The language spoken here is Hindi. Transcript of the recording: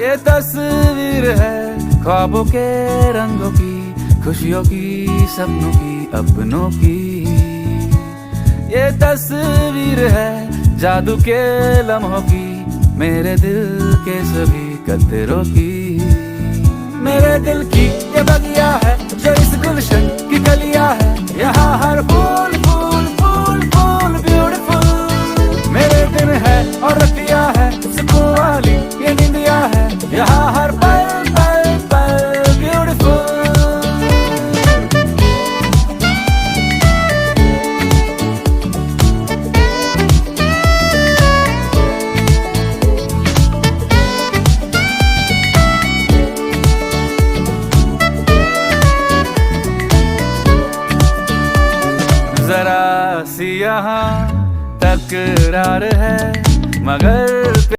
ये तस्वीर है ख्वाबों के रंगों की, खुशियों की, सपनों की, अपनों की। ये तस्वीर है जादू के लम्हों की, मेरे दिल के सभी कतरों की। मेरे दिल की ये बगिया है जो इस गुलशन की कलिया है, यहाँ हर फूल फूल फूल फूल ब्यूटीफुल। मेरे दिन है और रतिया है सुकून वाली ये नींदिया है, यहाँ हर पल पल पल ब्यूटीफुल। जरा सी यहाँ तकरार है, मगर